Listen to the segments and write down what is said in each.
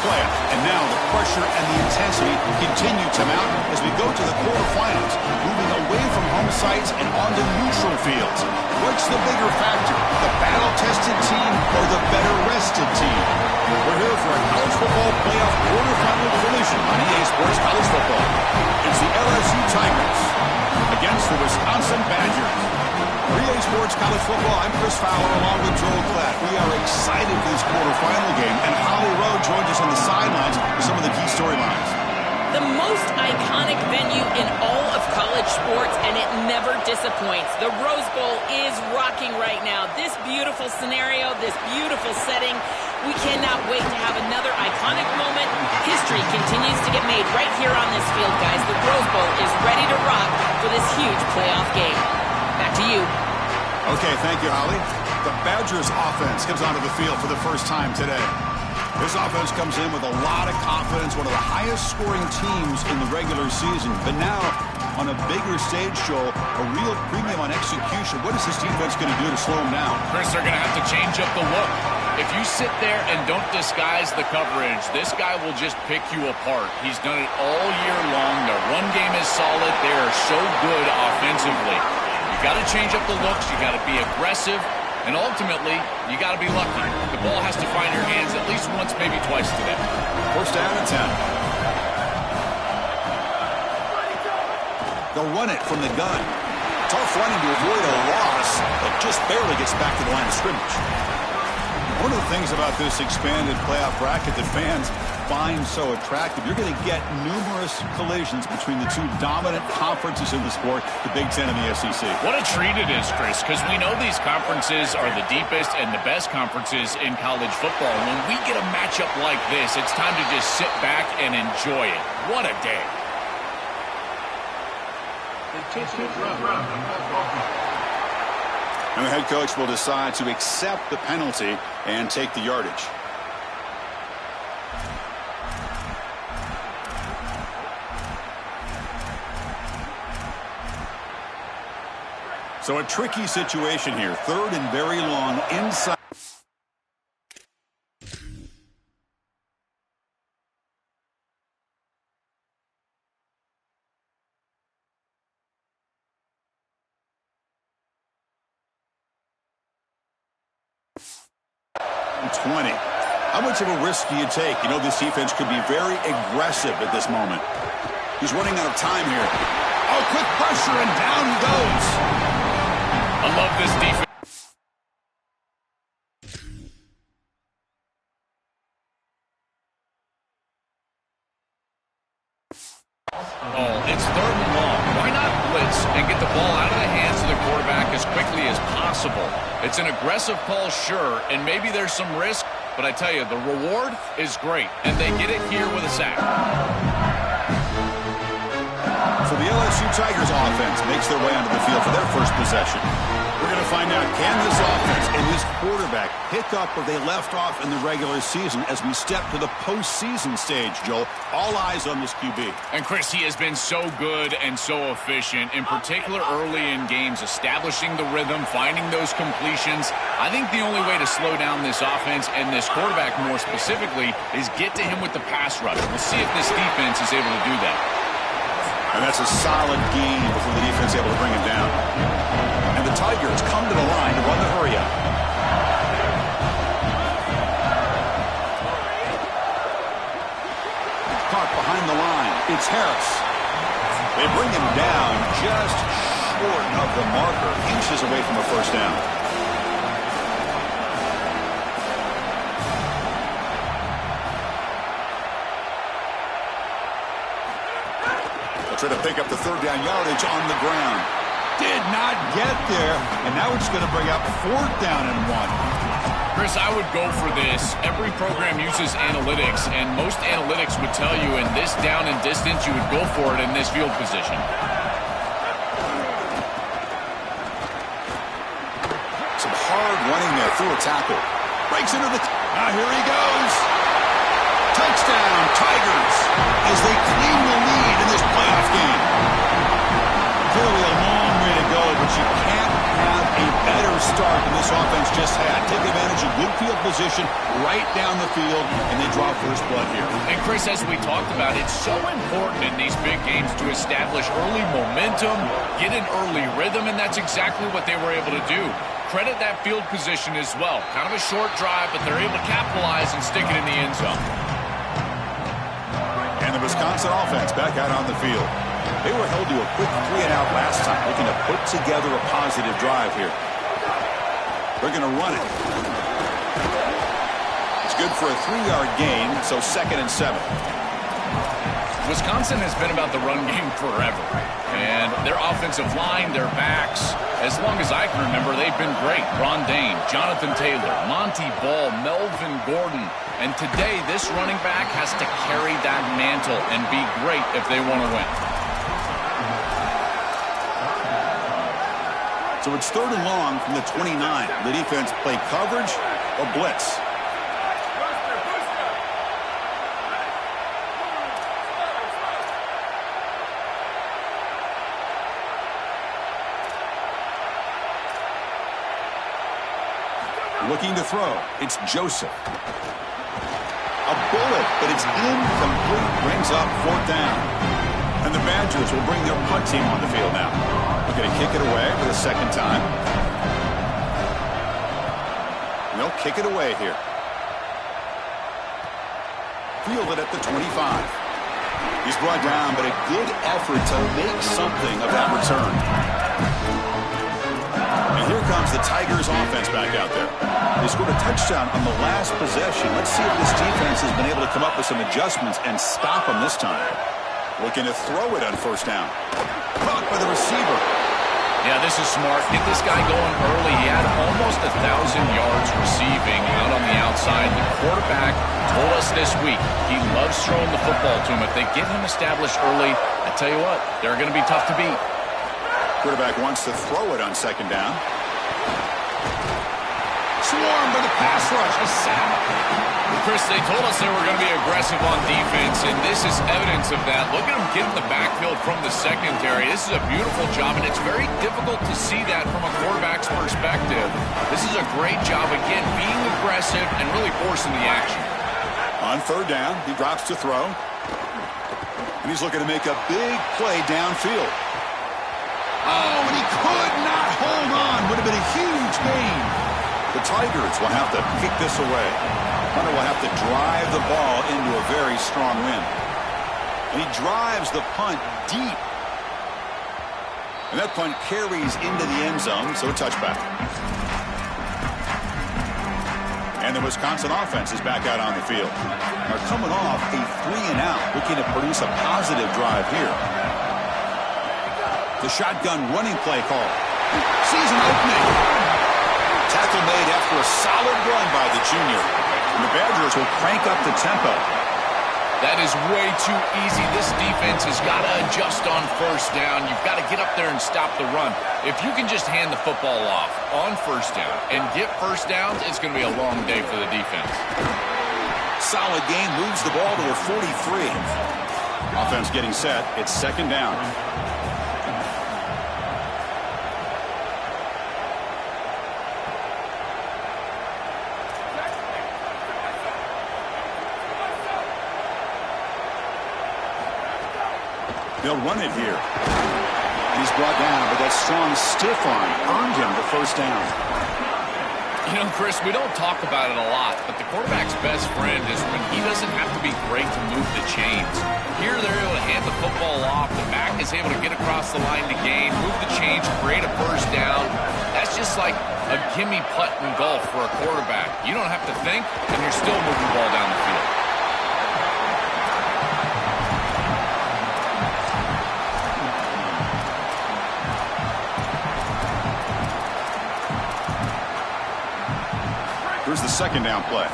play it. And now the pressure and the intensity continue to mount as we go to the quarterfinals, moving away from home sites and onto neutral fields. What's the bigger factor, the battle-tested team or the better-rested team? We're here for a college football playoff quarterfinal collision on EA Sports College Football. It's the LSU Tigers against the Wisconsin Badgers. For EA Sports College Football, I'm Chris Fowler along with Joel Klatt. We are excited for this quarterfinal game, and Holly Rowe joins us on the sidelines with some of the key storylines. The most iconic venue in all of college sports, and it never disappoints. The Rose Bowl is rocking right now. This beautiful scenario, this beautiful setting, we cannot wait to have another iconic moment. History continues to get made right here on this field, guys. The Rose Bowl is ready to rock for this huge playoff game. Back to you. Okay, thank you, Holly. The Badgers offense comes onto the field for the first time today. This offense comes in with a lot of confidence, one of the highest-scoring teams in the regular season. But now, on a bigger stage, Joel, a real premium on execution. What is this defense going to do to slow them down? Chris, they're going to have to change up the look. If you sit there and don't disguise the coverage, this guy will just pick you apart. He's done it all year long. Their run game is solid. They are so good offensively. You got to change up the looks. You got to be aggressive. And ultimately, you got to be lucky. The ball has to find your hands at least once, maybe twice today. First down and 10. They'll run it from the gun. Tough running to avoid a loss, but just barely gets back to the line of scrimmage. One of the things about this expanded playoff bracket that fans find so attractive, you're going to get numerous collisions between the two dominant conferences in the sport, the Big Ten and the SEC. What a treat it is, Chris, because we know these conferences are the deepest and the best conferences in college football. When we get a matchup like this, it's time to just sit back and enjoy it. What a day. And the head coach will decide to accept the penalty and take the yardage. So a tricky situation here. Third and very long inside. How much of a risk do you take? You know, this defense could be very aggressive at this moment. He's running out of time here. Oh, quick pressure, and down he goes. I love this defense. Oh, it's third and long. Why not blitz and get the ball out of the hands of the quarterback as quickly as possible? It's an aggressive call, sure, and maybe there's some risk, but I tell you, the reward is great, and they get it here with a sack. So the LSU Tigers offense makes their way onto the field for their first possession. We're going to find out, can this offense and this quarterback pick up where they left off in the regular season as we step to the postseason stage, Joel? All eyes on this QB. And, Chris, he has been so good and so efficient, in particular early in games, establishing the rhythm, finding those completions. I think the only way to slow down this offense and this quarterback more specifically is get to him with the pass rush. We'll see if this defense is able to do that. And that's a solid gain before the defense is able to bring him down. And the Tigers come to the line to run the hurry-up. Caught behind the line. It's Harris. They bring him down just short of the marker, inches away from a first down. Try to pick up the third down yardage on the ground. Did not get there, and now it's going to bring up fourth down and 1. Chris, I would go for this. Every program uses analytics, and most analytics would tell you in this down and distance, you would go for it in this field position. Some hard running there through a tackle. Breaks into the... here he goes. Touchdown, Tigers, as they claim the lead in this playoff game. Clearly a long way to go, but you can't have a better start than this offense just had. Take advantage of good field position right down the field, and they draw first blood here. And Chris, as we talked about, it's so important in these big games to establish early momentum, get an early rhythm, and that's exactly what they were able to do. Credit that field position as well. Kind of a short drive, but they're able to capitalize and stick it in the end zone. And the Wisconsin offense back out on the field. They were held to a quick 3-and-out last time, looking to put together a positive drive here. They're going to run it. It's good for a 3-yard gain, so 2nd and 7. Wisconsin has been about the run game forever. And their offensive line, their backs, as long as I can remember, they've been great. Ron Dayne, Jonathan Taylor, Monty Ball, Melvin Gordon. And today, this running back has to carry that mantle and be great if they want to win. So it's 3rd and long from the 29. The defense play coverage or blitz. Looking to throw. It's Joseph. A bullet, but it's incomplete. Brings up 4th down. And the Badgers will bring their punt team on the field now. They're going to kick it away for the 2nd time. They'll kick it away here. Fielded at the 25. He's brought down, but a good effort to make something of that return. And here comes the Tigers offense back out there. They scored a touchdown on the last possession. Let's see if this defense has been able to come up with some adjustments and stop them this time. Looking to throw it on 1st down. Caught by the receiver. Yeah, this is smart. Get this guy going early. He had almost 1,000 yards receiving out on the outside. The quarterback told us this week he loves throwing the football to him. If they get him established early, I tell you what, they're going to be tough to beat. Quarterback wants to throw it on 2nd down. Swarmed by the pass rush. A sack. Chris, they told us they were going to be aggressive on defense, and this is evidence of that. Look at them get in the backfield from the secondary. This is a beautiful job, and it's very difficult to see that from a quarterback's perspective. This is a great job, again, being aggressive and really forcing the action. On 3rd down, he drops to throw. And he's looking to make a big play downfield. Oh, and he could not hold on. Would have been a huge gain. The Tigers will have to kick this away. Hunter will have to drive the ball into a very strong wind. And he drives the punt deep. And that punt carries into the end zone, so a touchback. And the Wisconsin offense is back out on the field. They're coming off a 3-and-out, looking to produce a positive drive here. The shotgun running play call. Sees an opening. Tackle made after a solid run by the junior. And the Badgers will crank up the tempo. That is way too easy. This defense has got to adjust on 1st down. You've got to get up there and stop the run. If you can just hand the football off on 1st down and get 1st downs, it's going to be a long day for the defense. Solid gain, moves the ball to a 43. Offense getting set. It's 2nd down. They'll run it here. He's brought down, but that strong stiff arm earned him the 1st down. You know, Chris, we don't talk about it a lot, but the quarterback's best friend is when he doesn't have to be great to move the chains. Here, they're able to hand the football off. The back is able to get across the line to gain, move the chains, create a 1st down. That's just like a gimme putt in golf for a quarterback. You don't have to think, and you're still moving the ball down the field. Here's the 2nd down play.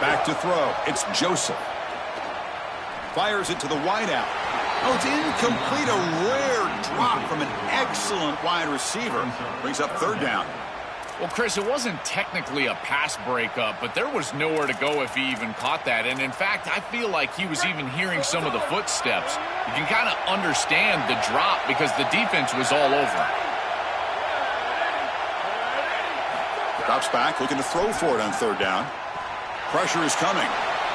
Back to throw. It's Joseph. Fires it to the wideout. Oh, it's incomplete. A rare drop from an excellent wide receiver. Brings up 3rd down. Well, Chris, it wasn't technically a pass breakup, but there was nowhere to go if he even caught that. And, in fact, I feel like he was even hearing some of the footsteps. You can kind of understand the drop because the defense was all over him. Drops back, looking to throw for it on third down. Pressure is coming.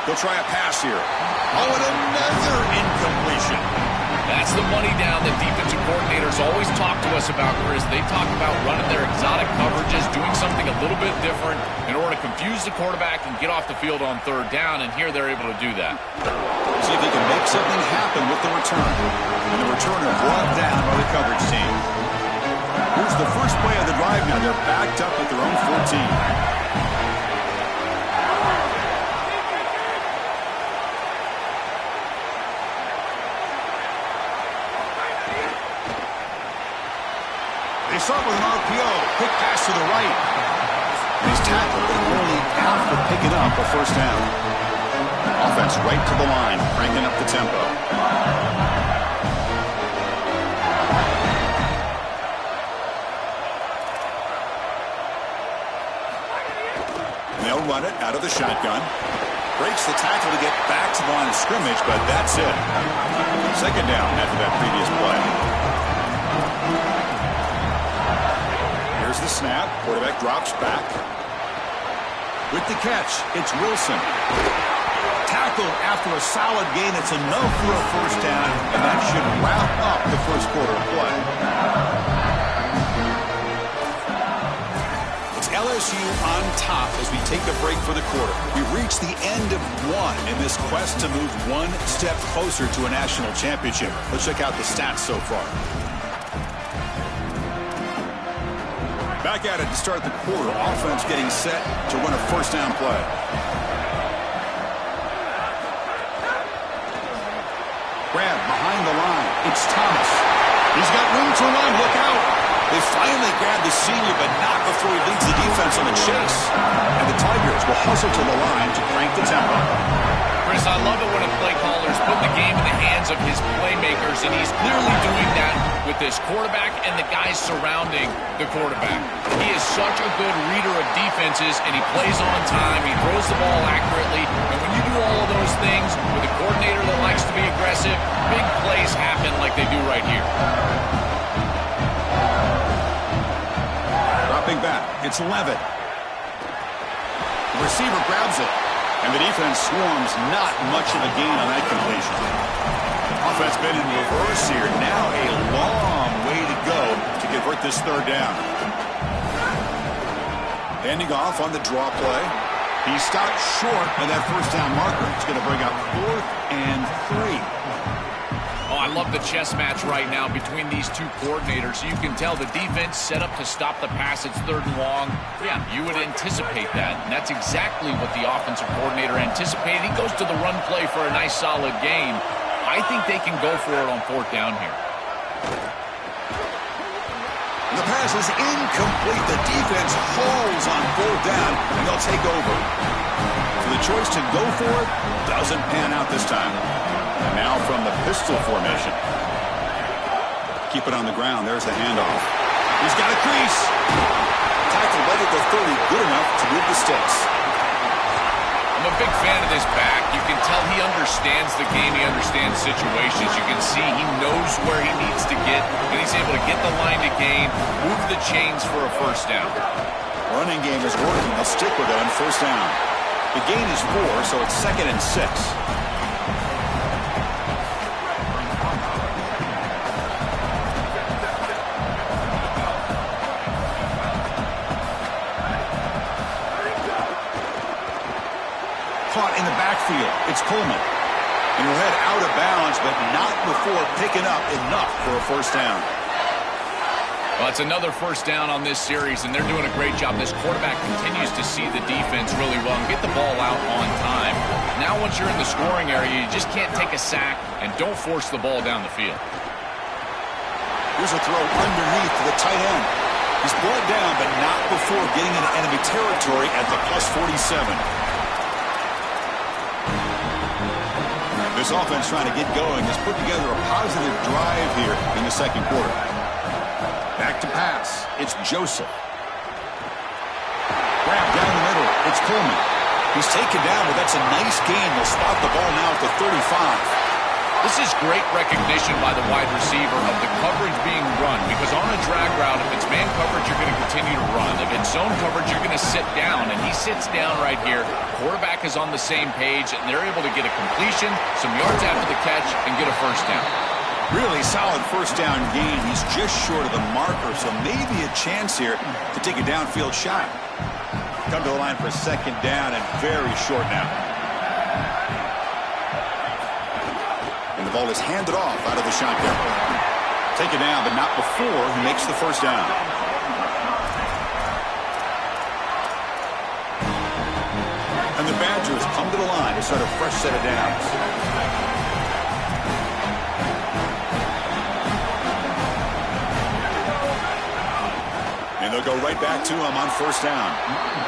They'll try a pass here. Oh, and another incompletion. That's the money down that defensive coordinators always talk to us about, Chris. They talk about running their exotic coverages, doing something a little bit different in order to confuse the quarterback and get off the field on third down, and here they're able to do that. See if they can make something happen with the return. And the returner brought down by the coverage team. Here's the first play of the drive now. They're backed up at their own 14. They start with an RPO. Quick pass to the right. And he's tackled and only out for picking up a first down. Offense right to the line, cranking up the tempo. And they'll run it out of the shotgun. Breaks the tackle to get back to the line of scrimmage, but that's it. Second down after that previous play. The snap, quarterback drops back. With the catch, it's Wilson. Tackled after a solid gain. It's enough for a first down, and that should wrap up the first quarter of play. It's LSU on top as we take a break for the quarter. We've reached the end of one in this quest to move one step closer to a national championship. Let's check out the stats so far. Back at it to start the quarter. Offense getting set to run a first down play. Grab behind the line. It's Thomas. He's got room to run. Look out. They finally grab the senior, but not before he leads the defense on the chase. And the Tigers will hustle to the line to crank the tempo. Chris, I love it when a play caller's put the game in the hands of his playmakers, and he's clearly doing that with this quarterback and the guys surrounding the quarterback. He is such a good reader of defenses, and he plays on time. He throws the ball accurately. And when you do all of those things with a coordinator that likes to be aggressive, big plays happen like they do right here. Dropping back. It's Levitt. The receiver grabs it. And the defense swarms. Not much of a gain on that completion. Offense been in reverse here. Now a long way to go to convert this third down. Handing off on the draw play. He stopped short of that first down marker. It's going to bring up 4th and 3. Oh, I love the chess match right now between these two coordinators. You can tell the defense set up to stop the pass. It's 3rd and long. Yeah, you would anticipate that. And that's exactly what the offensive coordinator anticipated. He goes to the run play for a nice solid gain. I think they can go for it on 4th down here. The pass is incomplete. The defense holds on 4th down, and they'll take over. So the choice to go for it doesn't pan out this time. And now from the pistol formation. Keep it on the ground. There's the handoff. He's got a crease. Tackle right at the 30. Good enough to move the sticks. I'm a big fan of this back. You can tell he understands the game. He understands situations. You can see he knows where he needs to get, and he's able to get the line to gain, move the chains for a first down. Running game is working. They'll stick with it on first down. The gain is 4, so it's 2nd and 6. Caught in the backfield. It's Coleman. And he'll head out of bounds, but not before picking up enough for a first down. Well, it's another first down on this series, and they're doing a great job. This quarterback continues to see the defense really well and get the ball out on time. Now once you're in the scoring area, you just can't take a sack and don't force the ball down the field. Here's a throw underneath to the tight end. He's brought down, but not before getting into enemy territory at the +47. This offense trying to get going has put together a positive drive here in the second quarter. Back to pass. It's Joseph. It's Coleman. He's taken down, but that's a nice gain. They'll spot the ball now at the 35. This is great recognition by the wide receiver of the coverage being run, because on a drag route, if it's man coverage, you're going to continue to run. If it's zone coverage, you're going to sit down, and he sits down right here. Quarterback is on the same page, and they're able to get a completion, some yards after the catch, and get a first down. Really solid first down gain. He's just short of the marker, so maybe a chance here to take a downfield shot. Come to the line for second down and very short now. And the ball is handed off out of the shotgun. Taken down, but not before he makes the first down. And the Badgers come to the line to start a fresh set of downs. And they'll go right back to him on first down.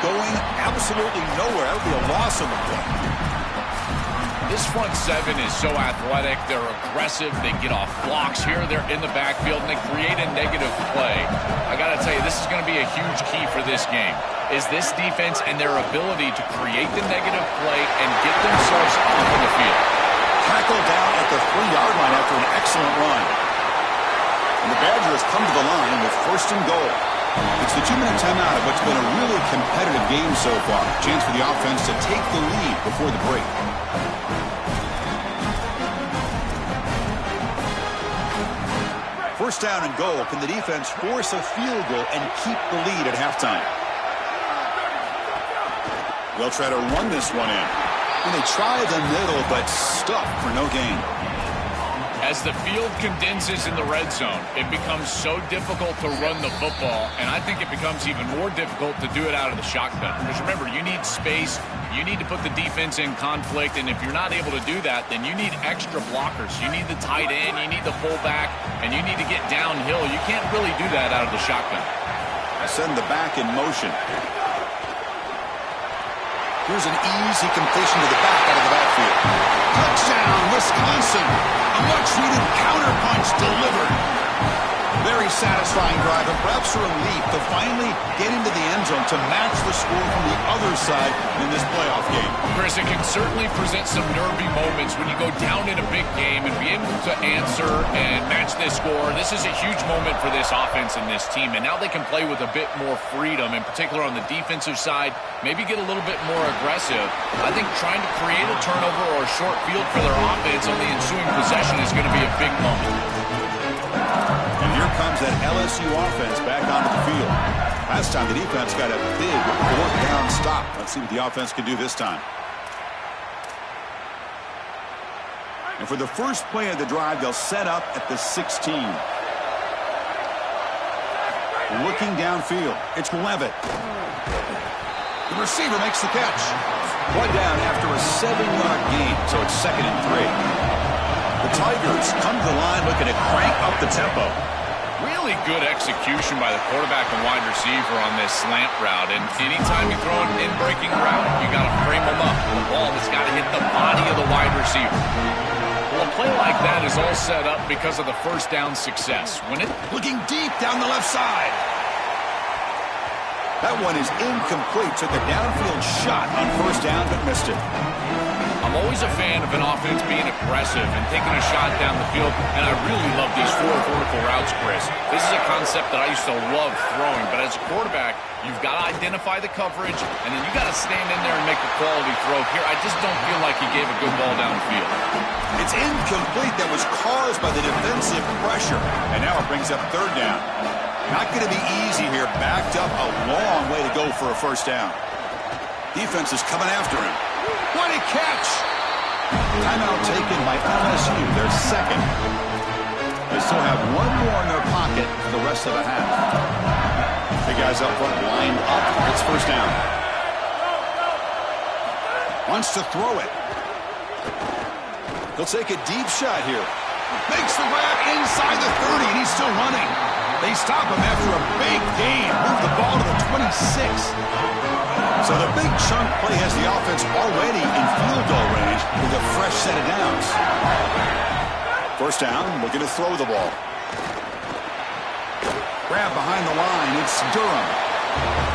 Going absolutely nowhere. That would be a loss on the play. This front seven is so athletic. They're aggressive. They get off blocks here. They're in the backfield, and they create a negative play. I got to tell you, this is going to be a huge key for this game, is this defense and their ability to create the negative play and get themselves off of the field. Tackle down at the 3-yard line after an excellent run. And the Badgers come to the line with first and goal. It's the 2-minute timeout of what's been a really competitive game so far. Chance for the offense to take the lead before the break. First down and goal. Can the defense force a field goal and keep the lead at halftime? They'll try to run this one in. And they try the middle, but stuffed for no gain. As the field condenses in the red zone, it becomes so difficult to run the football, and I think it becomes even more difficult to do it out of the shotgun. Because remember, you need space, you need to put the defense in conflict, and if you're not able to do that, then you need extra blockers. You need the tight end, you need the fullback, and you need to get downhill. You can't really do that out of the shotgun. Send the back in motion. Here's an easy completion to the back out of the backfield. Touchdown, Wisconsin. A much-needed counterpunch delivered. Very satisfying drive, and perhaps a relief to finally get into the end zone to match the score from the other side in this playoff game. Chris, it can certainly present some nervy moments when you go down in a big game and be able to answer and match this score. This is a huge moment for this offense and this team, and now they can play with a bit more freedom, in particular on the defensive side, maybe get a little bit more aggressive. I think trying to create a turnover or a short field for their offense on the ensuing possession is going to be a big moment. And here comes that LSU offense back onto the field. Last time the defense got a big 4th down stop. Let's see what the offense can do this time. And for the first play of the drive, they'll set up at the 16. Looking downfield, it's Levitt. The receiver makes the catch. One down after a 7-yard gain, so it's 2nd and 3. The Tigers come to the line looking to crank up the tempo. Really good execution by the quarterback and wide receiver on this slant route. And anytime you throw an in-breaking route, you got to frame them up. The ball has got to hit the body of the wide receiver. Well, a play like that is all set up because of the first down success. When it looking deep down the left side. That one is incomplete. Took a downfield shot on first down, but missed it. I'm always a fan of an offense being aggressive and taking a shot down the field, and I really love these 4 vertical routes, Chris. This is a concept that I used to love throwing, but as a quarterback, you've got to identify the coverage, and then you got to stand in there and make a quality throw. Here, I just don't feel like he gave a good ball down the field. It's incomplete. That was caused by the defensive pressure, and now it brings up 3rd down. Not going to be easy here. Backed up a long way to go for a first down. Defense is coming after him. What a catch! Timeout taken by LSU, their 2nd. They still have one more in their pocket for the rest of the half. The guys up front lined up. It's first down. Wants to throw it. He'll take a deep shot here. Makes the grab inside the 30, and he's still running. They stop him after a big gain. Move the ball to the 26. So the big chunk play has the offense already in field goal range with a fresh set of downs. First down, looking to throw the ball. Grab behind the line, it's Durham.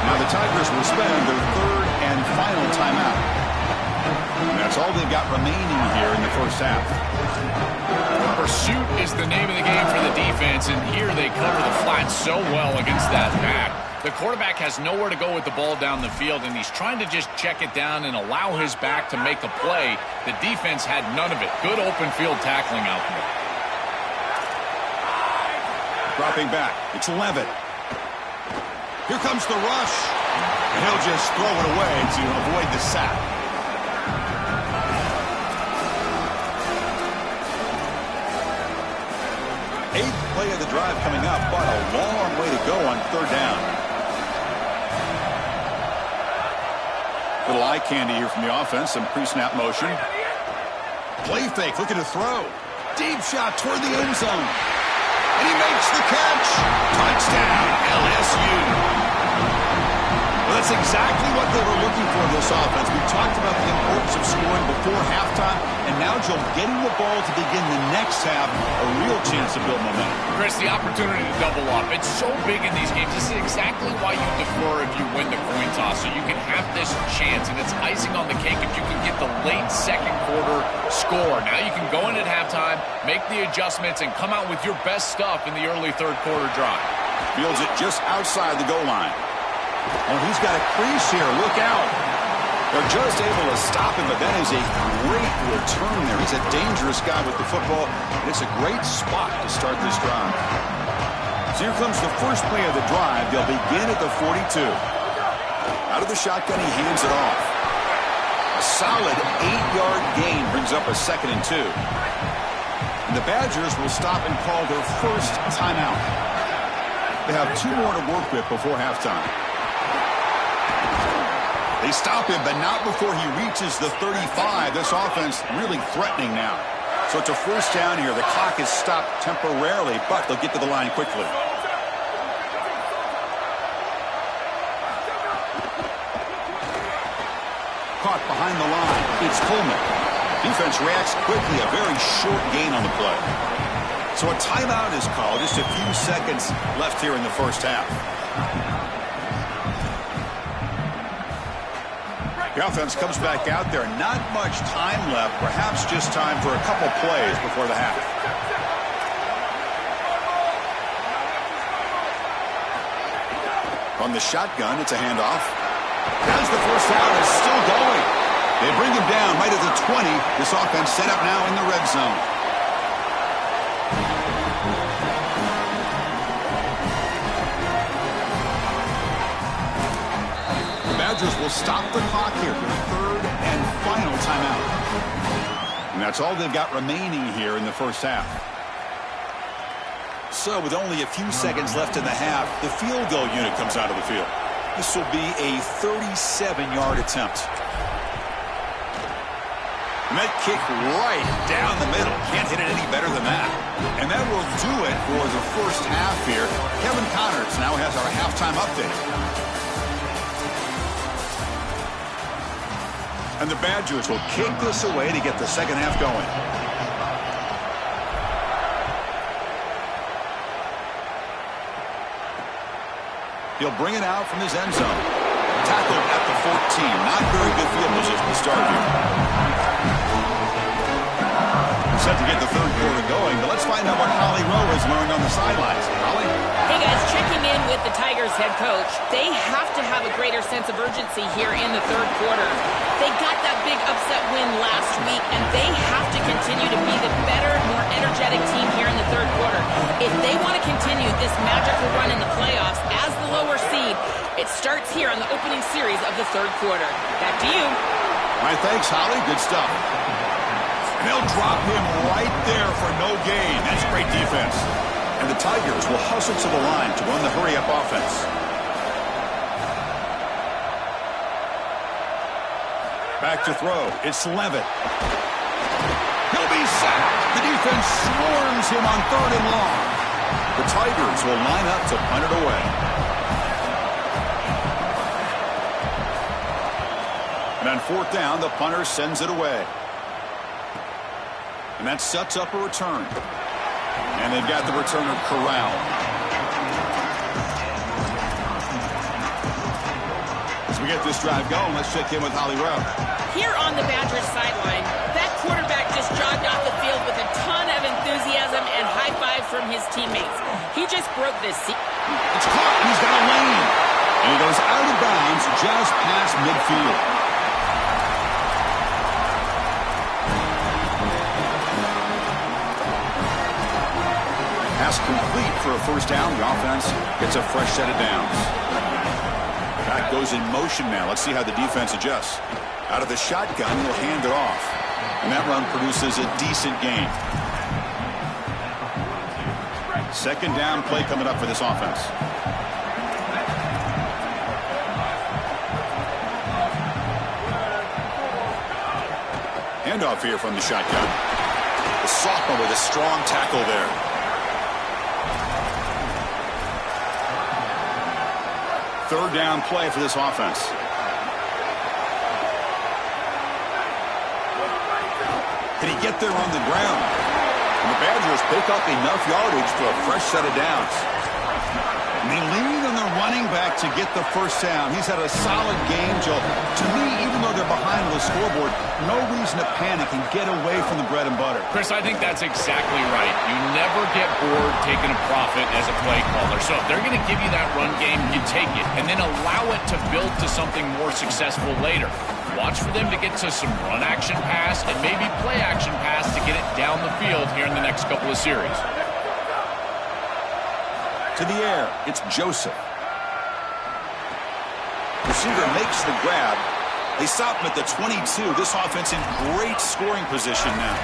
Now the Tigers will spend their third and final timeout. And that's all they've got remaining here in the first half. Pursuit is the name of the game for the defense, and here they cover the flat so well against that back. The quarterback has nowhere to go with the ball down the field, and he's trying to just check it down and allow his back to make a play. The defense had none of it. Good open field tackling out there. Dropping back. It's Levitt. Here comes the rush. And he'll just throw it away to avoid the sack. Eighth play of the drive coming up, but a long way to go on third down. Little eye candy here from the offense. Some pre-snap motion. Play fake. Looking to throw. Deep shot toward the end zone. And he makes the catch. Touchdown, LSU. Well, that's exactly what they were looking for in this offense. We talked about the importance of scoring before halftime, and now, Joe, getting the ball to begin the next half, a real chance to build momentum. Chris, the opportunity to double up. It's so big in these games. This is exactly why you defer if you win the coin toss, so you can have this chance, and it's icing on the cake if you can get the late second quarter score. Now you can go in at halftime, make the adjustments, and come out with your best stuff in the early third quarter drive. Fields it just outside the goal line. Oh, he's got a crease here. Look out. They're just able to stop him, but that is a great return there. He's a dangerous guy with the football, and it's a great spot to start this drive. So here comes the first play of the drive. They'll begin at the 42. Out of the shotgun, he hands it off. A solid 8-yard gain brings up a 2nd and 2. And the Badgers will stop and call their first timeout. They have 2 more to work with before halftime. They stop him, but not before he reaches the 35. This offense really threatening now. So it's a first down here. The clock is stopped temporarily, but they'll get to the line quickly. Caught behind the line. It's Coleman. Defense reacts quickly. A very short gain on the play. So a timeout is called. Just a few seconds left here in the first half. The offense comes back out there. Not much time left. Perhaps just time for a couple plays before the half. From the shotgun, it's a handoff. As the first down is still going. They bring him down right at the 20. This offense set up now in the red zone. Badgers will stop the clock here for the third and final timeout. And that's all they've got remaining here in the first half. So with only a few seconds left in the half, the field goal unit comes out of the field. This will be a 37-yard attempt. And that kick right down the middle. Can't hit it any better than that. And that will do it for the first half here. Kevin Connors now has our halftime update. And the Badgers will kick this away to get the second half going. He'll bring it out from his end zone. Tackled at the 14. Not very good field position to start here. Set to get the third quarter going, but let's find out what Holly Rowe has learned on the sidelines. Holly? Hey guys, checking in with the Tigers head coach. They have to have a greater sense of urgency here in the third quarter. They got that big upset win last week, and they have to continue to be the better, more energetic team here in the third quarter. If they want to continue this magical run in the playoffs as the lower seed, it starts here on the opening series of the third quarter. Back to you. All right, thanks, Holly. Good stuff. And they'll drop him right there for no gain. That's great defense. And the Tigers will hustle to the line to run the hurry-up offense. Back to throw. It's Levitt. He'll be sacked. The defense swarms him on third and long. The Tigers will line up to punt it away. And on fourth down, the punter sends it away. And that sets up a return. And they've got the returner corralled. get this drive going, let's check in with Holly Rowe. Here on the Badgers sideline, that quarterback just jogged off the field with a ton of enthusiasm and high fives from his teammates. He just broke this. It's caught, and he's got a lane. And he goes out of bounds just past midfield. Pass complete for a first down. The offense gets a fresh set of downs. Back goes in motion now. Let's see how the defense adjusts. Out of the shotgun, he'll hand it off. And that run produces a decent gain. Second down play coming up for this offense. Handoff here from the shotgun. The sophomore with a strong tackle there. Third down play for this offense. Can he get there on the ground? And the Badgers pick up enough yardage for a fresh set of downs. And they lean on their running back to get the first down. He's had a solid game, Joe. To me, even though they're behind on the scoreboard, no reason to panic and get away from the bread and butter. Chris, I think that's exactly right. You never get bored taking a profit as a play caller. So if they're going to give you that run game, you take it. And then allow it to build to something more successful later. Watch for them to get to some run action pass and maybe play action pass to get it down the field here in the next couple of series. To the air, it's Joseph. Receiver makes the grab. They stop him at the 22. This offense in great scoring position now.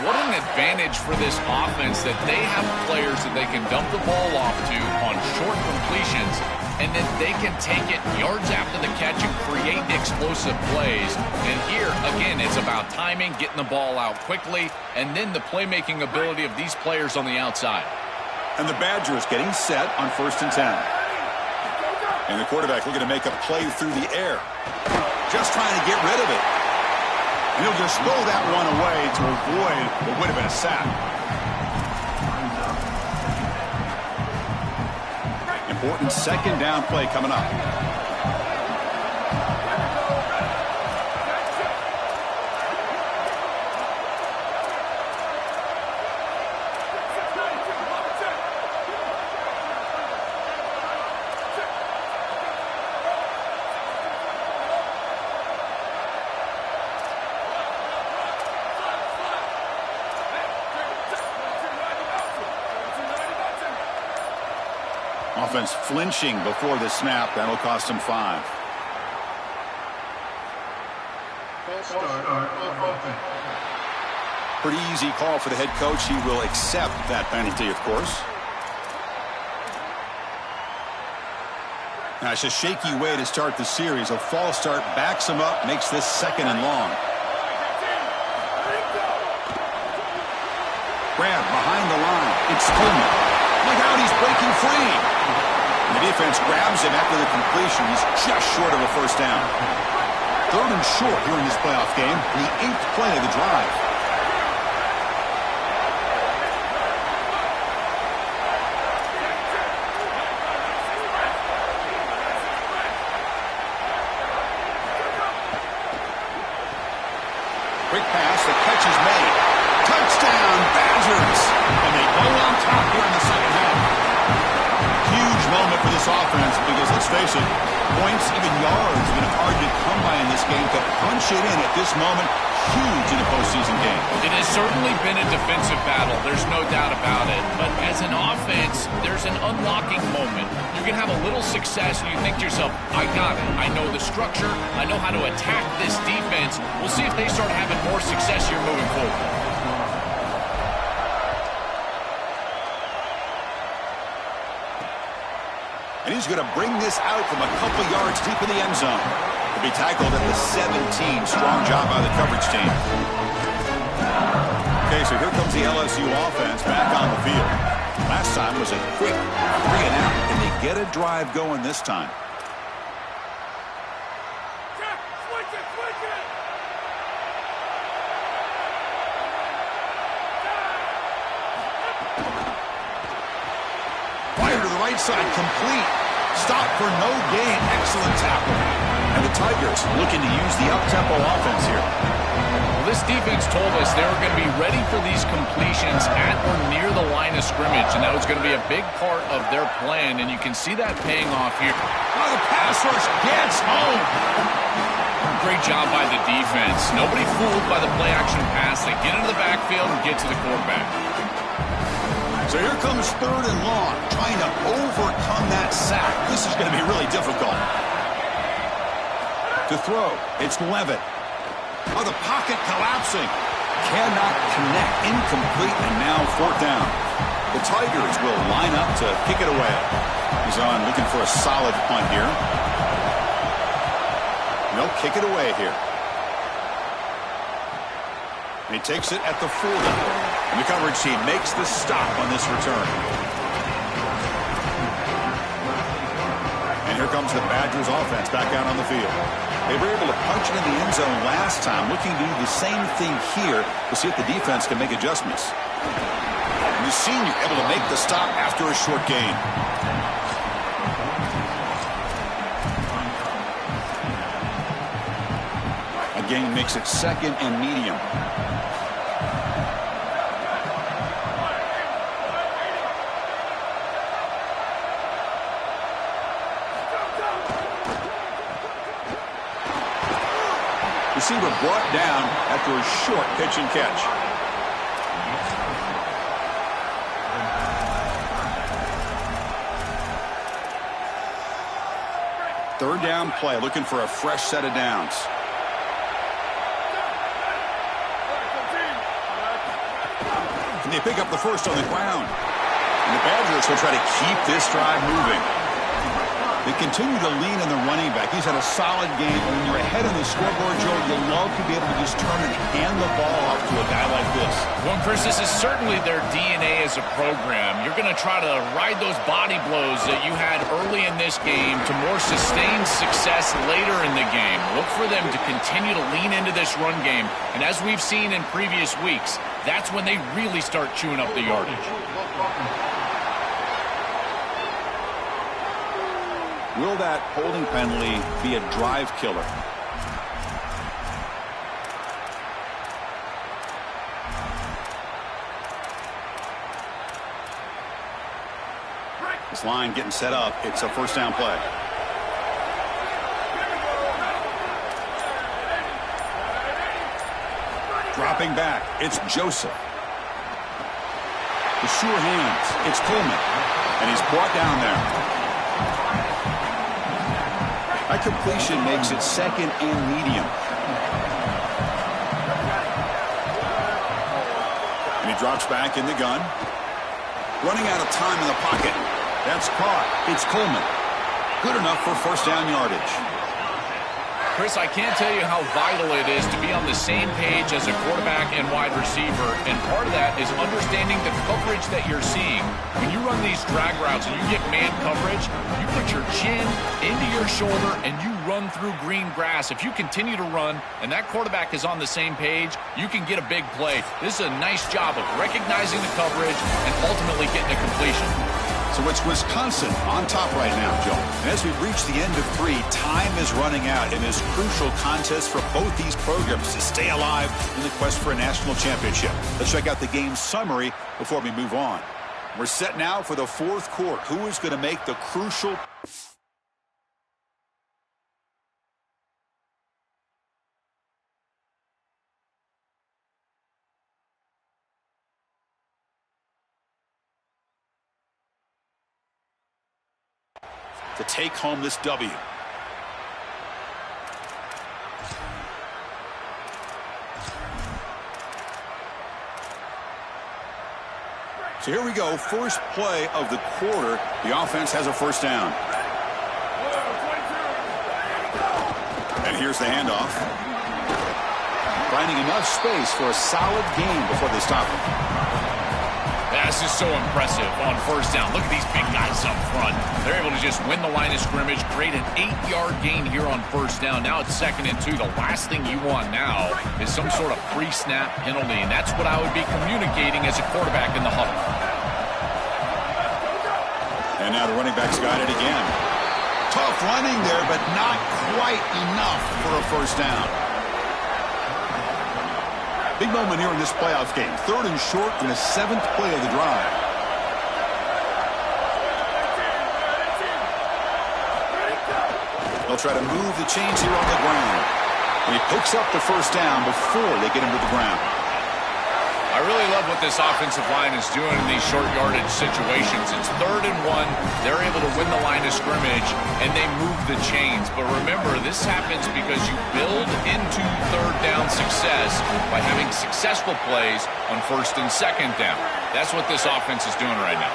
What an advantage for this offense that they have players that they can dump the ball off to on short completions, and then they can take it yards after the catch and create explosive plays. And here, again, it's about timing, getting the ball out quickly, and then the playmaking ability of these players on the outside. And the Badgers getting set on 1st and 10. And the quarterback looking to make a play through the air. Just trying to get rid of it. And he'll just throw that one away to avoid what would have been a sack. Important second down play coming up. Offense flinching before the snap. That'll cost him 5. Pretty easy call for the head coach. He will accept that penalty, of course. Now, it's a shaky way to start the series. A false start backs him up, makes this 2nd and long. Grab behind the line. It's Tillman. Look out, he's breaking free. And the defense grabs him after the completion. He's just short of a first down. 3rd and short here in this playoff game. The 8th play of the drive. Quick pass. The catch is made. Touchdown, Badgers. And they go on top here in the second half. Huge moment for this offense because, let's face it, points, even yards, have been hard to come by in this game. To punch it in at this moment, huge in a postseason game. It has certainly been a defensive battle. There's no doubt about it. But as an offense, there's an unlocking moment. You can have a little success and you think to yourself, I got it. I know the structure. I know how to attack this defense. We'll see if they start having more success here moving forward. And he's going to bring this out from a couple yards deep in the end zone. He'll be tackled at the 17. Strong job by the coverage team. Okay, so here comes the LSU offense back on the field. Last time was a quick 3 and out. Can they get a drive going this time? Fire to the right side, complete. Stop for no gain. Excellent tackle. And the Tigers looking to use the up-tempo offense here. Well, this defense told us they were going to be ready for these completions at or near the line of scrimmage, and that was going to be a big part of their plan, and you can see that paying off here. Oh, the pass rush gets home. Great job by the defense. Nobody fooled by the play-action pass. They get into the backfield and get to the quarterback. So here comes 3rd and long, trying to overcome that sack. This is going to be really difficult. To throw, it's Levitt. Oh, the pocket collapsing. Cannot connect. Incomplete, and now 4th down. The Tigers will line up to kick it away. He's on looking for a solid punt here. They'll kick it away here. And he takes it at the 40. And the coverage team makes the stop on this return. And here comes the Badgers offense back out on the field. They were able to punch it in the end zone last time, looking to do the same thing here to see if the defense can make adjustments. And the senior able to make the stop after a short gain. Again, makes it 2nd and medium. Receiver brought down after a short pitch and catch. Third down play, looking for a fresh set of downs. And they pick up the first on the ground. And the Badgers will try to keep this drive moving. They continue to lean on the running back. He's had a solid game. When you're ahead of the scoreboard, Joe, you love to be able to just turn and hand the ball off to a guy like this. Well, Chris, this is certainly their DNA as a program. You're going to try to ride those body blows that you had early in this game to more sustained success later in the game. Look for them to continue to lean into this run game. And as we've seen in previous weeks, that's when they really start chewing up the yardage. Will that holding penalty be a drive killer? This line getting set up. It's a first down play. Dropping back. It's Joseph. The sure hands. It's Coleman. And he's brought down there. That completion makes it 2nd and medium. And he drops back in the gun. Running out of time in the pocket. That's caught. It's Coleman. Good enough for first down yardage. Chris, I can't tell you how vital it is to be on the same page as a quarterback and wide receiver, and part of that is understanding the coverage that you're seeing. When you run these drag routes and you get man coverage, you put your chin into your shoulder and you run through green grass. If you continue to run and that quarterback is on the same page, you can get a big play. This is a nice job of recognizing the coverage and ultimately getting a completion. So it's Wisconsin on top right now, Joe. And as we reach the end of 3, time is running out in this crucial contest for both these programs to stay alive in the quest for a national championship. Let's check out the game summary before we move on. We're set now for the 4th quarter. Who is going to make the crucial... to take home this W. So here we go, first play of the quarter. The offense has a first down. And here's the handoff. Finding enough space for a solid gain before they stop him. This is so impressive on first down. Look at these big guys up front. They're able to just win the line of scrimmage, create an 8-yard gain here on first down. Now it's 2nd and 2. The last thing you want now is some sort of pre-snap penalty, and that's what I would be communicating as a quarterback in the huddle. And now the running back's got it again. Tough Tough running there, but not quite enough for a first down. Big moment here in this playoff game. 3rd and short in the 7th play of the drive. They'll try to move the chains here on the ground. And he picks up the first down before they get him to the ground. I really love what this offensive line is doing in these short yardage situations. It's 3rd and 1. They're able to win the line of scrimmage, and they move the chains. But remember, this happens because you build into 3rd down success by having successful plays on 1st and 2nd down. That's what this offense is doing right now.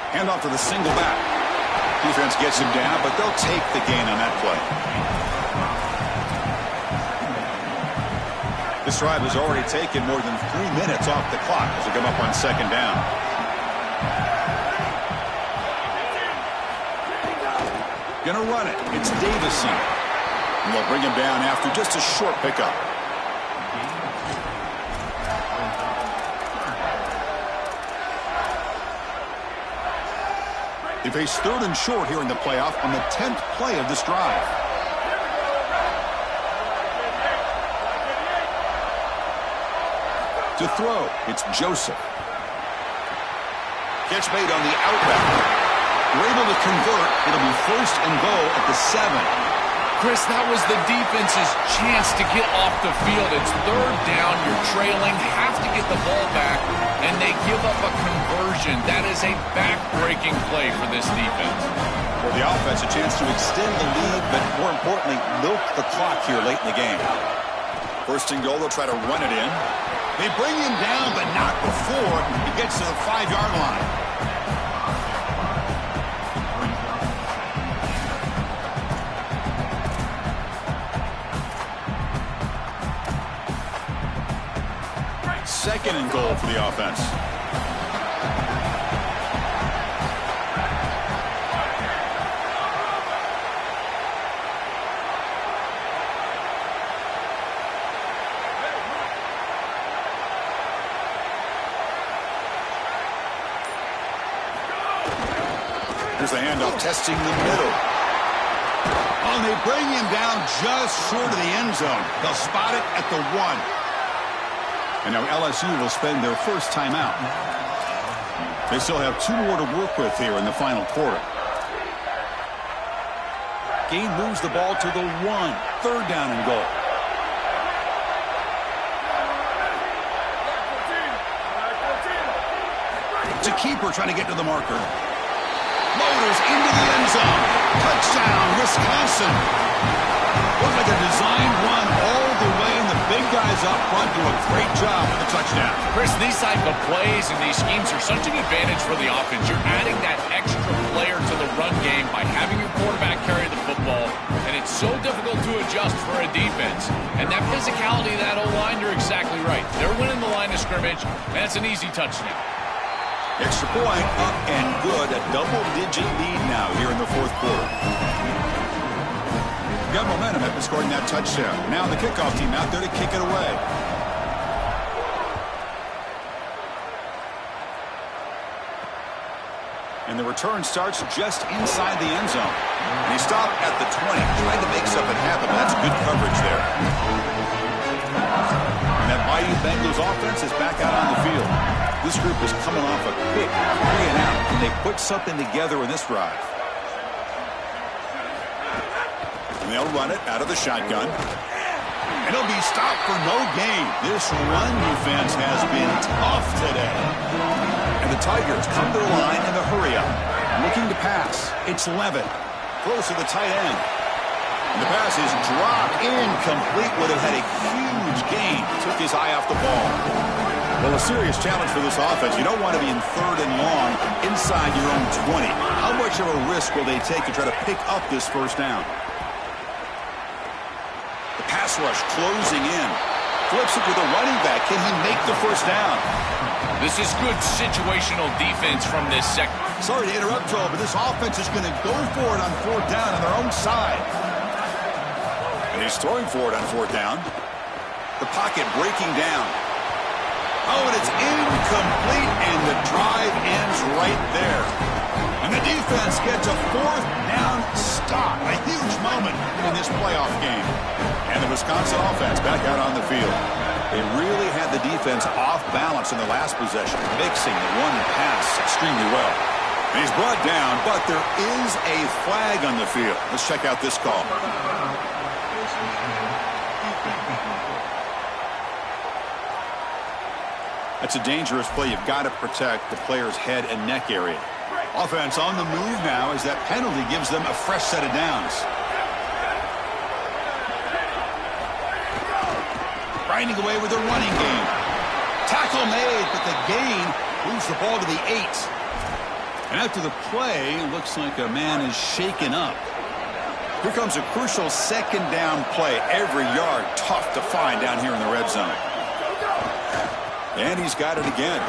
Handoff to the single back. Defense gets him down, but they'll take the gain on that play. This drive has already taken more than 3 minutes off the clock as they come up on 2nd down. Gonna run it. It's Davison. And they'll bring him down after just a short pickup. They face 3rd and short here in the playoff on the 10th play of this drive. To throw, it's Joseph. Catch made on the outback. We're able to convert. It'll be 1st and goal at the 7. Chris, that was the defense's chance to get off the field. It's 3rd down. You're trailing. Have to get the ball back, and they give up a conversion. That is a back-breaking play for this defense. For the offense, a chance to extend the lead, but more importantly, milk the clock here late in the game. 1st and goal, they'll try to run it in. They bring him down, but not before he gets to the 5-yard line. Second and goal for the offense. Here's the handoff, testing the middle. Oh, and they bring him down just short of the end zone. They'll spot it at the 1. And now LSU will spend their first timeout. They still have 2 more to work with here in the final quarter. Gain moves the ball to the 1. 3rd down and goal. It's a keeper trying to get to the marker. Motors into the end zone. Touchdown, Wisconsin. Looks like a designed run all the way, and the big guys up front do a great job with the touchdown. Chris, these type of plays and these schemes are such an advantage for the offense. You're adding that extra player to the run game by having your quarterback carry the football, and it's so difficult to adjust for a defense. And that physicality of that O-line, you're exactly right. They're winning the line of scrimmage, and it's an easy touchdown. Extra point up and good. A double-digit lead now here in the 4th quarter. Got momentum after scoring that touchdown. Now the kickoff team out there to kick it away. And the return starts just inside the end zone. And he stopped at the 20. Tried to make something happen, but that's good coverage there. And that Bayou Bengals offense is back out on the field. This group is coming off a quick 3-and-out, and they put something together in this drive. And they'll run it out of the shotgun. And it'll be stopped for no gain. This run defense has been tough today. And the Tigers come to the line in a hurry-up. Looking to pass. It's Levitt. Close to the tight end. And the pass is dropped incomplete. Would have had a huge gain. Took his eye off the ball. Well, a serious challenge for this offense. You don't want to be in 3rd and long inside your own 20. How much of a risk will they take to try to pick up this first down? The pass rush closing in. Flips it to the running back. Can he make the first down? This is good situational defense from this sector. Sorry to interrupt, Joe, but this offense is going to go for it on 4th down on their own side. And he's throwing for it on 4th down. The pocket breaking down. Oh, and it's incomplete, and the drive ends right there. And the defense gets a 4th down in this playoff game. And the Wisconsin offense back out on the field. They really had the defense off balance in the last possession, mixing the run and pass extremely well. And he's brought down, but there is a flag on the field. Let's check out this call. That's a dangerous play. You've got to protect the player's head and neck area. Offense on the move now as that penalty gives them a fresh set of downs. Grinding away with a running game. Tackle made, but the gain moves the ball to the 8. And after the play, looks like a man is shaken up. Here comes a crucial second down play. Every yard tough to find down here in the red zone. And he's got it again.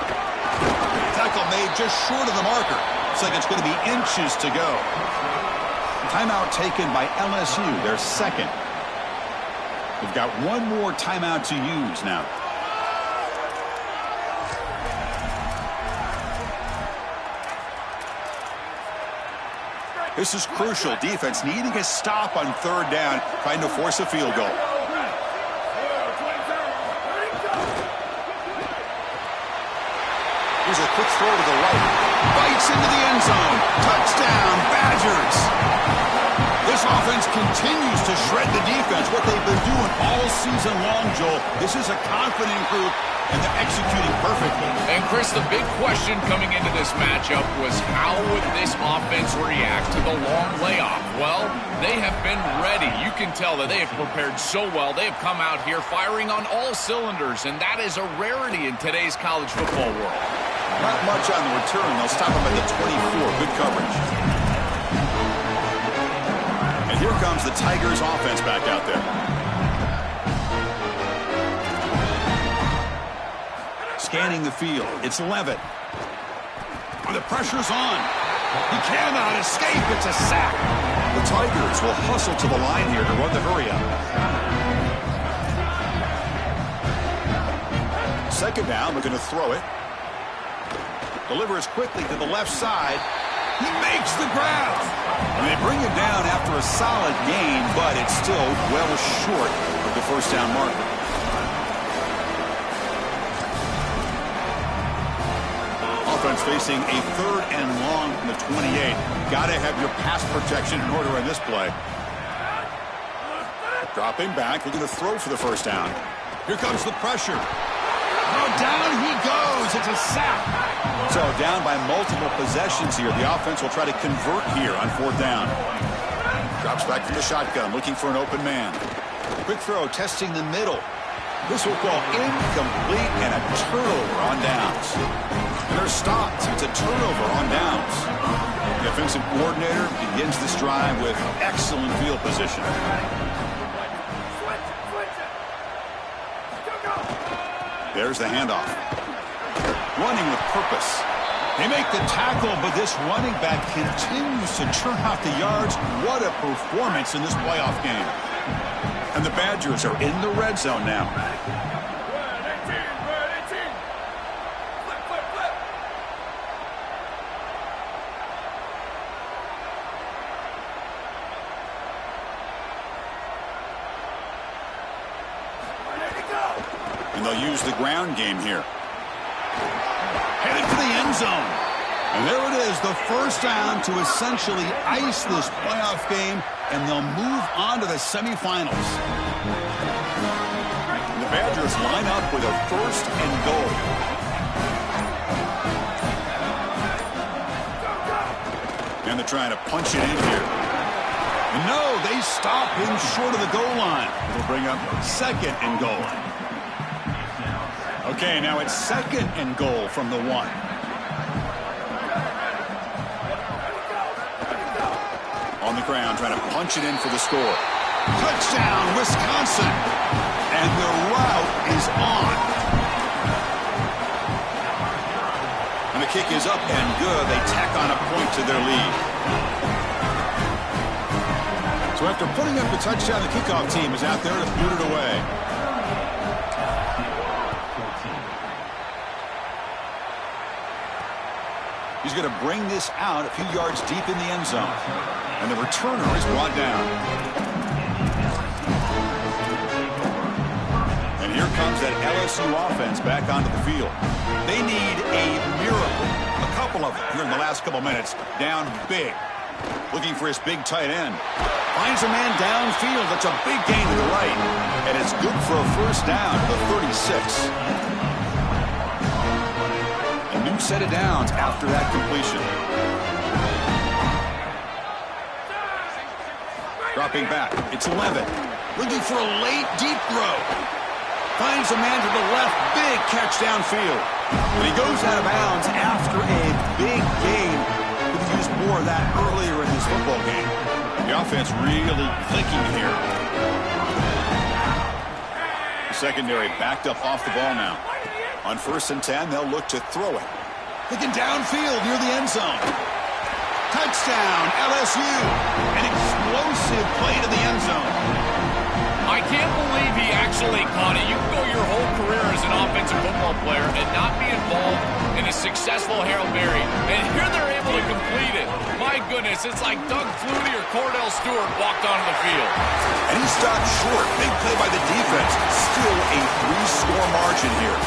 Tackle made just short of the marker. Looks like it's going to be inches to go. Timeout taken by LSU, their second. They've got one more timeout to use now. This is crucial. Defense needing a stop on third down, trying to force a field goal. Here's a quick throw to the right. Bites into the end zone. Touchdown, Badgers. This offense continues to shred the defense, what they've been doing all season long, Joel. This is a confident group, and they're executing perfectly. And, Chris, the big question coming into this matchup was how would this offense react to the long layoff? Well, they have been ready. You can tell that they have prepared so well. They have come out here firing on all cylinders, and that is a rarity in today's college football world. Not much on the return. They'll stop him at the 24. Good coverage. And here comes the Tigers offense back out there. Scanning the field. It's Levitt. And the pressure's on. He cannot escape. It's a sack. The Tigers will hustle to the line here to run the hurry up. Second down, looking to throw it. Delivers quickly to the left side. He makes the grab. And they bring him down after a solid gain, but it's still well short of the first down marker. Offense facing a third and long from the 28. Got to have your pass protection in order in this play. Dropping back, looking to throw for the first down. Here comes the pressure. Oh, down he goes. It's a sack. So down by multiple possessions here. The offense will try to convert here on fourth down. Drops back from the shotgun, looking for an open man. Quick throw, testing the middle. This will fall incomplete and a turnover on downs. And they're stopped. It's a turnover on downs. The offensive coordinator begins this drive with excellent field position. There's the handoff. Running with purpose. They make the tackle, but this running back continues to churn out the yards. What a performance in this playoff game. And the Badgers are in the red zone now. And they'll use the ground game here. Headed for the end zone. And there it is, the first down to essentially ice this playoff game, and they'll move on to the semifinals. The Badgers line up with a first and goal. And they're trying to punch it in here. And no, they stop him short of the goal line. It'll bring up second and goal. Okay, now it's second and goal from the 1. On the ground, trying to punch it in for the score. Touchdown, Wisconsin. And the route is on. And the kick is up and good. They tack on a point to their lead. So after putting up the touchdown, the kickoff team is out there to boot it away. He's going to bring this out a few yards deep in the end zone. And the returner is brought down. Here comes that LSU offense back onto the field. They need a miracle. A couple of them here in the last couple minutes. Down big. Looking for his big tight end. Finds a man downfield. That's a big gain to the right. And it's good for a first down to the 36. A new set of downs after that completion. Dropping back. It's Levitt. Looking for a late, deep throw. Finds a man to the left. Big catch downfield. And he goes out of bounds after a big gain. Could have used more of that earlier in this football game. The offense really clicking here. The secondary backed up off the ball now. On 1st and 10, they'll look to throw it. Looking downfield near the end zone. Touchdown, LSU. An explosive play to the end zone. I can't believe he actually caught it. You can go your whole career as an offensive football player and not be involved in a successful Hail Mary. And here they're able to complete it. My goodness, it's like Doug Flutie or Cordell Stewart walked onto the field. And he stopped short. Big play by the defense. Still a 3-score margin here.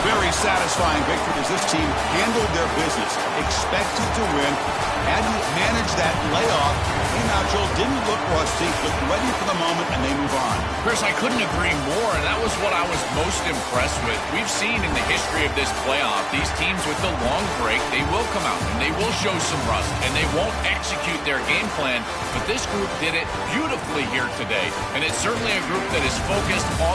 Very satisfying victory as this team handled their business. Expected to win. Had to manage that layoff. Came out, Joel, didn't look rusty. Looked ready for the moment, and they move on. Chris, I couldn't agree more, and that was what I was most impressed with. We've seen in the history of this playoff, these teams with the long break, they will come out, and they will show some rust, and they won't execute their game plan. But this group did it beautifully here today, and it's certainly a group that is focused on